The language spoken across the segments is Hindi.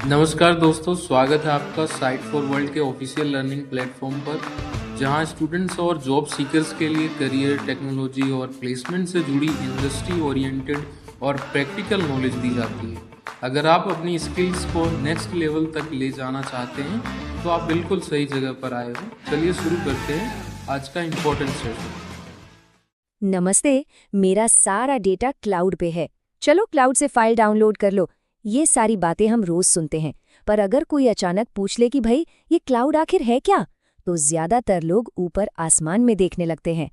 नमस्कार दोस्तों, स्वागत है आपका साइट फॉर वर्ल्ड के ऑफिशियल लर्निंग प्लेटफॉर्म पर, जहां स्टूडेंट्स और जॉब सीकर्स के लिए करियर, टेक्नोलॉजी और प्लेसमेंट से जुड़ी इंडस्ट्री ओरिएंटेड और प्रैक्टिकल नॉलेज दी जाती है। अगर आप अपनी स्किल्स को नेक्स्ट लेवल तक ले जाना चाहते हैं तो आप बिल्कुल सही जगह पर आए हो। चलिए शुरू करते हैं आज का इम्पोर्टेंट सेशन। नमस्ते, मेरा सारा डेटा क्लाउड पे है। चलो क्लाउड से फाइल डाउनलोड कर लो। ये सारी बातें हम रोज सुनते हैं, पर अगर कोई अचानक पूछ ले कि भाई ये क्लाउड आखिर है क्या, तो ज्यादातर लोग ऊपर आसमान में देखने लगते हैं।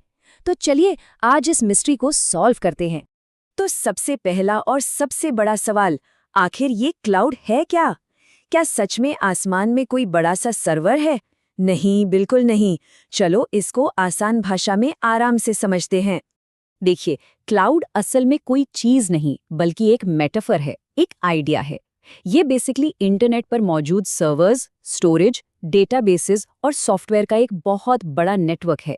तो चलिए आज इस मिस्ट्री को सॉल्व करते हैं। तो सबसे पहला और सबसे बड़ा सवाल, आखिर ये क्लाउड है क्या? क्या सच में आसमान में कोई बड़ा सा सर्वर है? नहीं, बिल्कुल नहीं। चलो इसको आसान भाषा में आराम से समझते हैं। देखिए, क्लाउड असल में कोई चीज नहीं, बल्कि एक मेटाफर है, एक आइडिया है। ये बेसिकली इंटरनेट पर मौजूद सर्वर्स, स्टोरेज, डेटाबेसेस और सॉफ्टवेयर का एक बहुत बड़ा नेटवर्क है।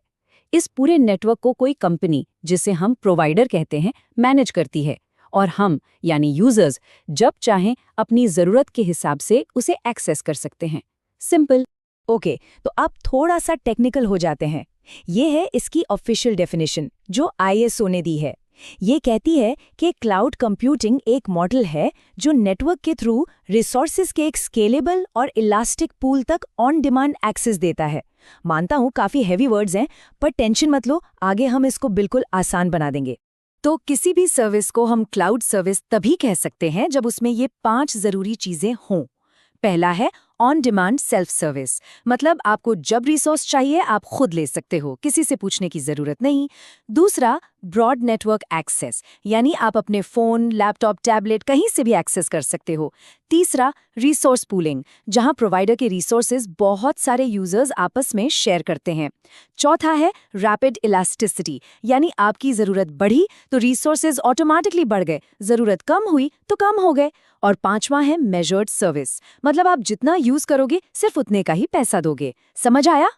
इस पूरे नेटवर्क को कोई कंपनी, जिसे हम प्रोवाइडर कहते हैं, मैनेज करती है, और हम यानी यूजर्स जब चाहें अपनी जरूरत के हिसाब से उसे एक्सेस कर सकते हैं। सिंपल। ओके, तो अब थोड़ा सा टेक्निकल हो जाते हैं। ये है इसकी ऑफिशियल डेफिनेशन जो आईएसओ ने दी है। ये कहती है कि क्लाउड कंप्यूटिंग एक मॉडल है जो नेटवर्क के थ्रू रिसोर्सेज के एक स्केलेबल और इलास्टिक पूल तक ऑन डिमांड एक्सेस देता है। मानता हूँ काफी हैवी वर्ड्स हैं, पर टेंशन मत लो, आगे हम इसको बिल्कुल आसान बना देंगे। तो किसी भी सर्विस को हम क्लाउड सर्विस तभी कह सकते हैं जब उसमें ये 5 जरूरी चीजें हों। पहला है ऑन डिमांड सेल्फ सर्विस, मतलब आपको जब रिसोर्स चाहिए आप खुद ले सकते हो, किसी से पूछने की जरूरत नहीं। दूसरा, ब्रॉड नेटवर्क एक्सेस, यानी आप अपने फोन, लैपटॉप, टैबलेट कहीं से भी एक्सेस कर सकते हो। तीसरा, रिसोर्स पूलिंग, जहां प्रोवाइडर के रिसोर्सेज बहुत सारे यूजर्स आपस में शेयर करते हैं। चौथा है रैपिड इलास्टिसिटी, यानी आपकी जरूरत बढ़ी तो रिसोर्सेज ऑटोमेटिकली बढ़ गए, जरूरत कम हुई तो कम हो गए। और पांचवा है मेजर्ड सर्विस, मतलब आप जितना यूज करोगे सिर्फ उतने का ही पैसा दोगे। समझ आया?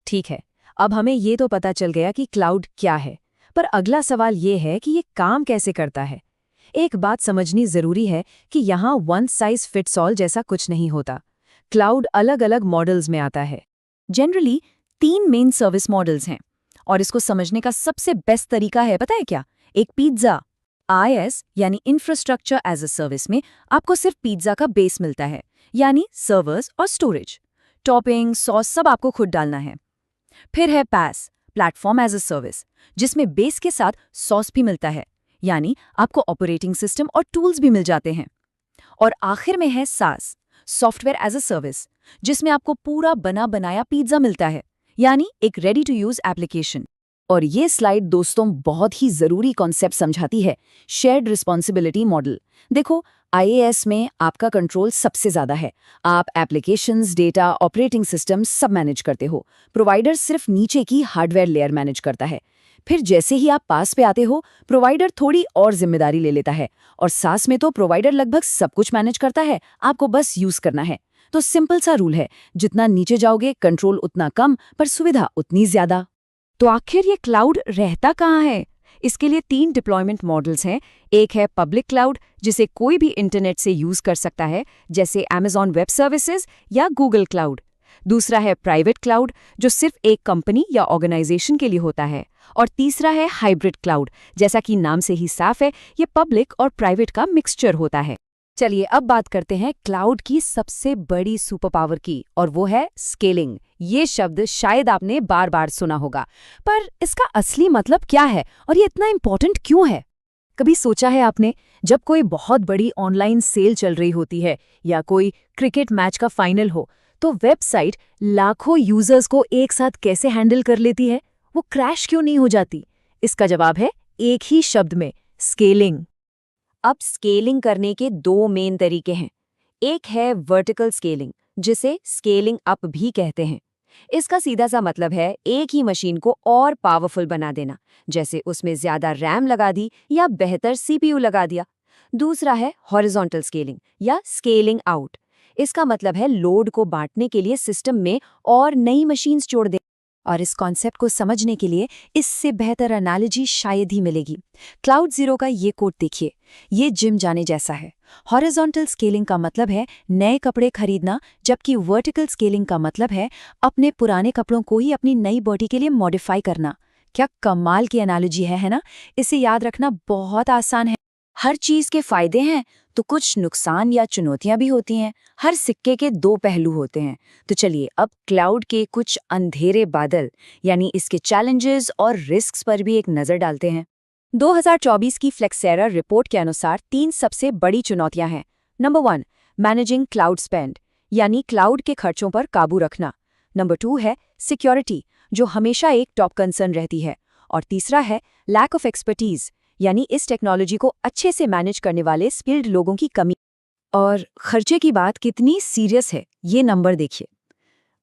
ठीक है, अब हमें ये तो पता चल गया कि क्लाउड क्या है, पर अगला सवाल ये है कि ये काम कैसे करता है। एक बात समझनी जरूरी है कि यहाँ वन साइज फिट्स ऑल जैसा कुछ नहीं होता। क्लाउड अलग अलग मॉडल्स में आता है। जनरली 3 मेन सर्विस मॉडल्स हैं, और इसको समझने का सबसे बेस्ट तरीका है पता है क्या? एक पिज्जा। IaaS यानी इंफ्रास्ट्रक्चर एज अ सर्विस में आपको सिर्फ पिज्जा का बेस मिलता है, यानी सर्वर्स और स्टोरेज। टॉपिंग, सॉस सब आपको खुद डालना है। फिर है PaaS, platform as a service, जिसमें बेस के साथ सॉस भी मिलता है, यानी आपको ऑपरेटिंग सिस्टम और टूल्स भी मिल जाते हैं। और आखिर में है SaaS, software as a service, जिसमें आपको पूरा बना बनाया पिज्जा मिलता है, यानी एक रेडी टू यूज एप्लीकेशन। और ये स्लाइड दोस्तों बहुत ही जरूरी कॉन्सेप्ट समझाती है, शेयर्ड रिस्पॉन्सिबिलिटी मॉडल। देखो, IaaS में आपका कंट्रोल सबसे ज्यादा है। आप एप्लीकेशंस, डेटा, ऑपरेटिंग सिस्टम सब मैनेज करते हो। प्रोवाइडर सिर्फ नीचे की हार्डवेयर लेयर मैनेज करता है। फिर जैसे ही आप पास पे आते हो, प्रोवाइडर थोड़ी और जिम्मेदारी ले लेता है। और SaaS में तो प्रोवाइडर लगभग सब कुछ मैनेज करता है, आपको बस यूज करना है। तो सिंपल सा रूल है, जितना नीचे जाओगे कंट्रोल उतना कम, पर सुविधा उतनी ज्यादा। तो आखिर ये क्लाउड रहता कहाँ है? इसके लिए 3 डिप्लॉयमेंट मॉडल्स हैं। एक है पब्लिक क्लाउड, जिसे कोई भी इंटरनेट से यूज कर सकता है, जैसे Amazon वेब सर्विसेज या गूगल क्लाउड। दूसरा है प्राइवेट क्लाउड, जो सिर्फ एक कंपनी या ऑर्गेनाइजेशन के लिए होता है। और तीसरा है हाइब्रिड क्लाउड, जैसा कि नाम से ही साफ है, ये पब्लिक और प्राइवेट का मिक्सचर होता है। चलिए अब बात करते हैं क्लाउड की सबसे बड़ी सुपर पावर की, और वो है स्केलिंग। ये शब्द शायद आपने बार बार सुना होगा, पर इसका असली मतलब क्या है और ये इतना इम्पोर्टेंट क्यों है? कभी सोचा है आपने, जब कोई बहुत बड़ी ऑनलाइन सेल चल रही होती है या कोई क्रिकेट मैच का फाइनल हो, तो वेबसाइट लाखों यूजर्स को एक साथ कैसे हैंडल कर लेती है? वो क्रैश क्यों नहीं हो जाती? इसका जवाब है एक ही शब्द में, स्केलिंग। अब स्केलिंग करने के 2 मेन तरीके हैं। एक है वर्टिकल स्केलिंग, जिसे स्केलिंग अप भी कहते हैं। इसका सीधा सा मतलब है एक ही मशीन को और पावरफुल बना देना, जैसे उसमें ज्यादा रैम लगा दी या बेहतर CPU लगा दिया। दूसरा है हॉरिजॉन्टल स्केलिंग या स्केलिंग आउट। इसका मतलब है लोड को बांटने के लिए सिस्टम में और नई मशीन्स जोड़ दे। और इस कॉन्सेप्ट को समझने के लिए इससे बेहतर एनालॉजी शायद ही मिलेगी। क्लाउड ज़ीरो का ये कोड देखिए, ये जिम जाने जैसा है। हॉरिजॉन्टल स्केलिंग का मतलब है नए कपड़े खरीदना, जबकि वर्टिकल स्केलिंग का मतलब है अपने पुराने कपड़ों को ही अपनी नई बॉडी के लिए मॉडिफाई करना। क्या कमाल की एनालॉजी है ना? इसे याद रखना बहुत आसान है। हर चीज के फायदे हैं तो कुछ नुकसान या चुनौतियां भी होती हैं। हर सिक्के के दो पहलू होते हैं। तो चलिए अब क्लाउड के कुछ अंधेरे बादल यानी इसके चैलेंजेस और रिस्क्स पर भी एक नजर डालते हैं। 2024 की फ्लेक्सेरा रिपोर्ट के अनुसार 3 सबसे बड़ी चुनौतियां हैं। नंबर 1, मैनेजिंग क्लाउड स्पेंड यानी क्लाउड के खर्चों पर काबू रखना। नंबर 2 है सिक्योरिटी, जो हमेशा एक टॉप कंसर्न रहती है। और तीसरा है लैक ऑफ एक्सपर्टीज, यानी इस टेक्नोलॉजी को अच्छे से मैनेज करने वाले स्किल्ड लोगों की कमी। और खर्चे की बात कितनी सीरियस है, ये नंबर देखिए।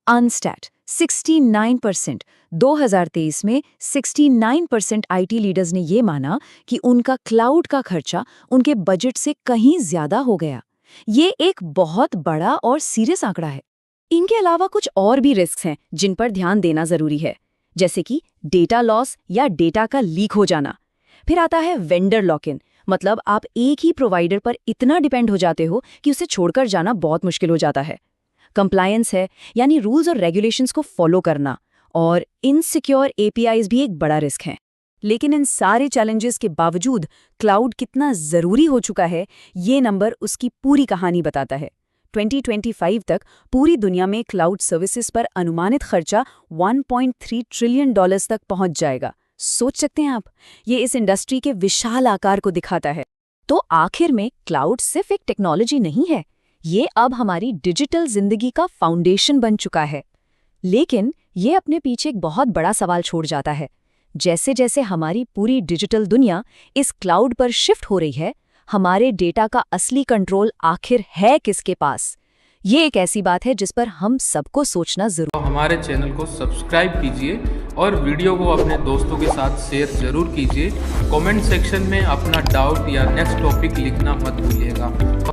अनस्टैट 69%। 2023 में 69% आईटी लीडर्स ने ये माना कि उनका क्लाउड का खर्चा उनके बजट से कहीं ज्यादा हो गया। ये एक बहुत बड़ा और सीरियस आंकड़ा है। इनके अलावा कुछ और भी रिस्क हैं जिन पर ध्यान देना जरूरी है, जैसे कि डेटा लॉस या डेटा का लीक हो जाना। फिर आता है वेंडर लॉक इन, मतलब आप एक ही प्रोवाइडर पर इतना डिपेंड हो जाते हो कि उसे छोड़कर जाना बहुत मुश्किल हो जाता है। कंप्लायंस है, यानी रूल्स और रेगुलेशंस को फॉलो करना। और इनसिक्योर एपीआईज भी एक बड़ा रिस्क है। लेकिन इन सारे चैलेंजेस के बावजूद क्लाउड कितना जरूरी हो चुका है, ये नंबर उसकी पूरी कहानी बताता है। 2025 तक पूरी दुनिया में क्लाउड सर्विसेज पर अनुमानित खर्चा $1.3 ट्रिलियन तक पहुंच जाएगा। सोच सकते हैं आप, ये इस इंडस्ट्री के विशाल आकार को दिखाता है। तो आखिर में क्लाउड सिर्फ एक टेक्नोलॉजी नहीं है, ये अब हमारी डिजिटल जिंदगी का फाउंडेशन बन चुका है। लेकिन ये अपने पीछे एक बहुत बड़ा सवाल छोड़ जाता है। जैसे जैसे हमारी पूरी डिजिटल दुनिया इस क्लाउड पर शिफ्ट हो रही है, हमारे डेटा का असली कंट्रोल आखिर है किसके पास? ये एक ऐसी बात है जिस पर हम सबको सोचना जरूर। हमारे चैनल को सब्सक्राइब कीजिए और वीडियो को अपने दोस्तों के साथ शेयर जरूर कीजिए। कमेंट सेक्शन में अपना डाउट या नेक्स्ट टॉपिक लिखना मत भूलिएगा।